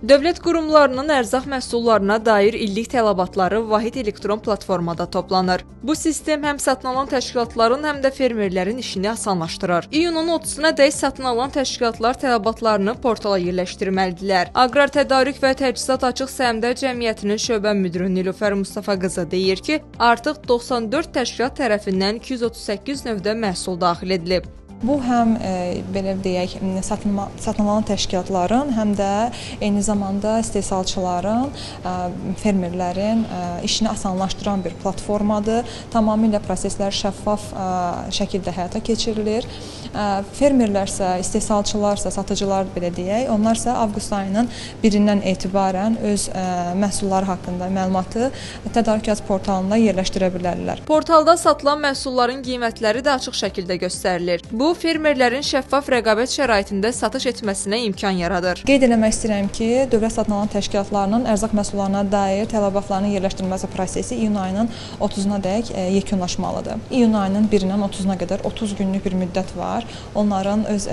Dövlət qurumlarının ərzaq məhsullarına dair illik tələbatları vahid elektron platformada toplanır. Bu sistem həm satın alan təşkilatların, həm də fermerlərin işini asanlaşdırır. İyunun 30-na dək satın alan təşkilatlar tələbatlarını portala yerləşdirməlidirlər. Aqrar Tədarük və Təchizat Açıq Səhmdar Cəmiyyətinin şöbə müdiri Nilüfər Mustafa qızı deyir ki, artıq 94 təşkilat tərəfindən 238 növdə məhsul daxil edilib. Bu həm belə deyək, satın alan təşkilatların, həm də eyni zamanda istehsalçıların, fermerlərin işini asanlaşdıran bir platformadır. Tamamilə proseslər şəffaf şəkildə həyata keçirilir. Fermerlərsə, istehsalçılarsa, satıcılar belə deyək, onlarsa avqust ayının 1-dən etibarən öz məhsulları haqqında məlumatı tədarükat portalında yerləşdirə bilərlər. Portalda satılan məhsulların qiymətləri də açıq şəkildə göstərilir. Bu, fermerlərin şəffaf rəqabət şəraitində satış etməsinə imkan yaradır. Qeyd eləmək istəyirəm ki, dövlət satın alan təşkilatlarının ərzaq məhsullarına dair tələbatlarının yerləşdirilməsi prosesi iyun ayının 30-na dək yekunlaşmalıdır. İyun ayının 1-dən 30-na qədər 30 günlük bir müddət var. Onların öz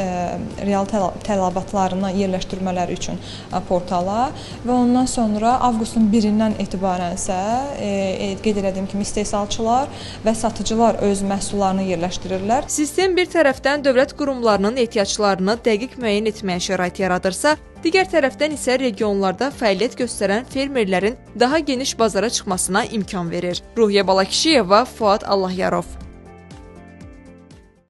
real tələbatlarını yerləşdirmələri üçün portala və ondan sonra avqustun 1-dən etibarən isə qeyd elədiyim kimi istehsalçılar və satıcılar öz məhsullarını yerləşdirirlər. Sistem bir tərəfdən dövlət qurumlarının ehtiyaclarını dəqiq müəyyən etməyə şərait yaradırsa, digər tərəfdən isə regionlarda fəaliyyət göstərən fermerlərin daha geniş bazara çıxmasına imkan verir. Ruhiyyə Balakişiyeva, Fuad Allahyarov.